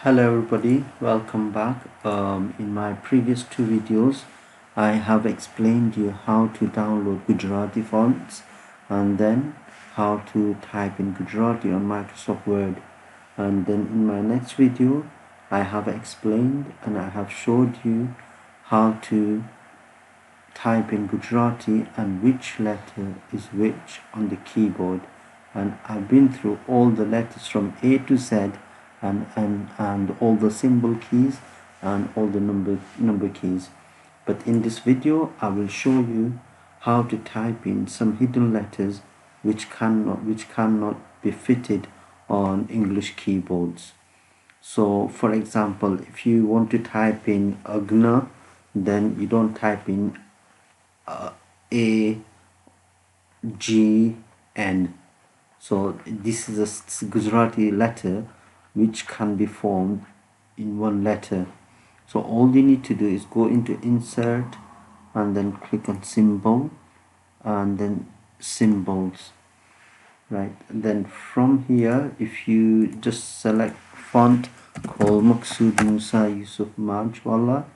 Hello everybody, welcome back. In my previous two videos I have explained you how to download Gujarati fonts and then how to type in Gujarati on Microsoft Word, and then in my next video I have explained and I have showed you how to type in Gujarati and which letter is which on the keyboard, and I've been through all the letters from A to Z and all the symbol keys and all the number keys. But in this video I will show you how to type in some hidden letters which cannot be fitted on English keyboards. So for example, if you want to type in Agna, then you don't type in A G N. So this is a Gujarati letter which can be formed in one letter. So all you need to do is go into insert and then click on symbol and then symbols, right? And then from here, if you just select font called Maqsood Musa Yusuf Majwala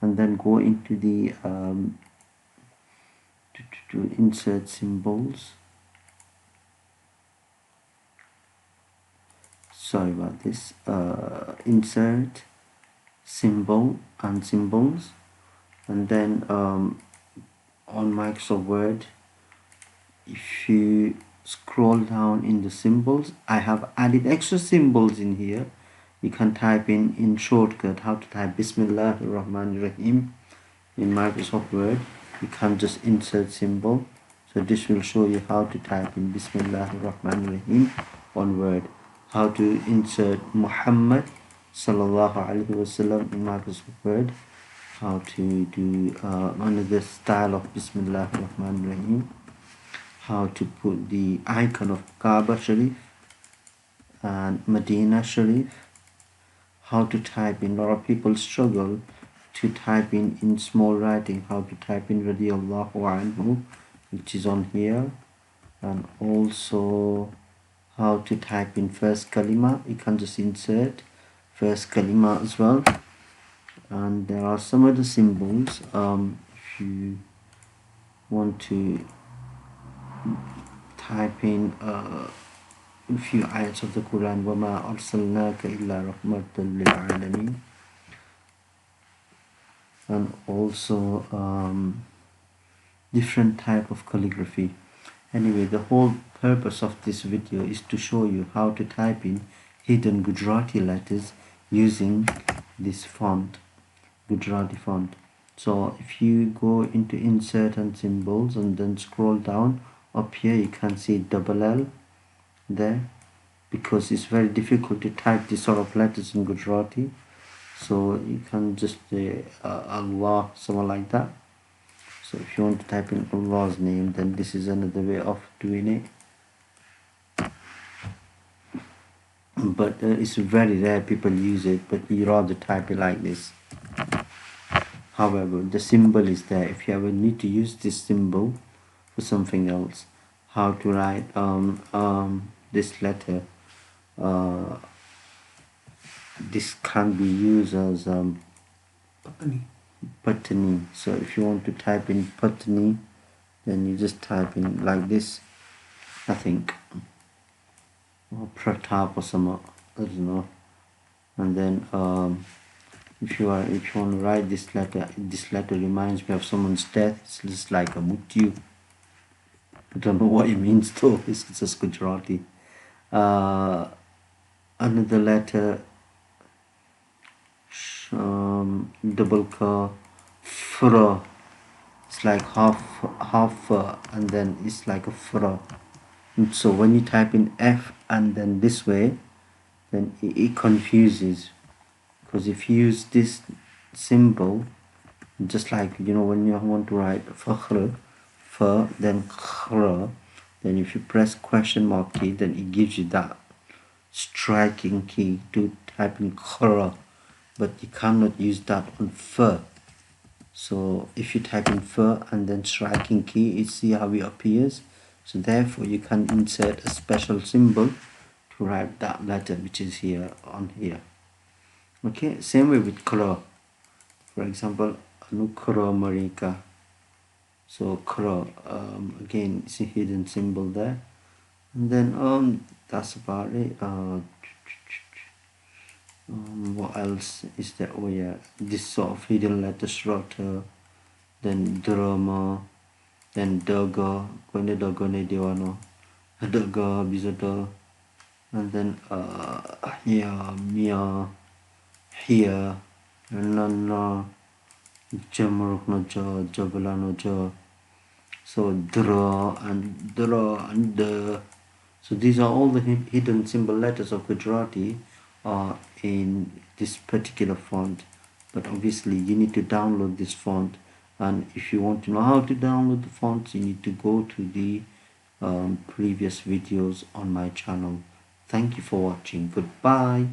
and then go into the to insert symbols. Sorry about this. Insert symbol and symbols, and then on Microsoft Word, if you scroll down in the symbols, I have added extra symbols in here. You can type in shortcut how to type Bismillahir Rahmanir Rahim in Microsoft Word. You can just insert symbol. So this will show you how to type in Bismillahir Rahmanir Rahim on Word. How to insert Muhammad Sallallahu Alaihi Wasallam in Microsoft Word. How to do another style of Bismillahir Rahmanir Rahim. How to put the icon of Kaaba Sharif and Medina Sharif. How to type in. A lot of people struggle to type in small writing. How to type in Radiyallahu Anhu, which is on here, and also how to type in first kalima. You can just insert first kalima as well. And there are some other symbols. If you want to type in a few ayats of the Quran, وَمَا أَرْسَلْنَاكَ إِلَّا رَحْمَةً لِلْعَالَمِينَ, and also different type of calligraphy. Anyway, the whole purpose of this video is to show you how to type in hidden Gujarati letters using this font, Gujarati font. So if you go into insert and symbols and then scroll down, up here you can see double L there, because it's very difficult to type this sort of letters in Gujarati. So you can just say Allah, something like that. So if you want to type in Allah's name, then this is another way of doing it. But it's very rare people use it, but you rather type it like this. However, the symbol is there if you ever need to use this symbol for something else. How to write this letter. This can be used as Patani. So if you want to type in Patani, then you just type in like this, I think, or Pratap or something, I don't know. And then if you want to write this letter reminds me of someone's death. It's just like a Mutyu. I don't know what it means though. It's just Gujarati. Another letter, double ka, fra. It's like half and then it's like a fra. And so when you type in F and then this way, then it confuses, because if you use this symbol, just like when you want to write fakhr, fa, then khra, then if you press question mark key, then it gives you that striking key to type in khra, but you cannot use that on fa. So if you type in fa and then striking key, you see how it appears. So therefore you can insert a special symbol to write that letter which is here on here. Okay, same way with color. For example, Anukara Marika. So color, again, it's a hidden symbol there. And then that's about it. What else is there? Oh yeah, this sort of hidden letter structure. Then drama, then daga, kone daga ne diwano, daga bizada, and then yeah, mia, here, nana, jamaruk no ja, jabala no ja. So dra and the. So these are all the hidden symbol letters of Gujarati in this particular font. But obviously you need to download this font, and if you want to know how to download the fonts, you need to go to the previous videos on my channel. Thank you for watching. Goodbye.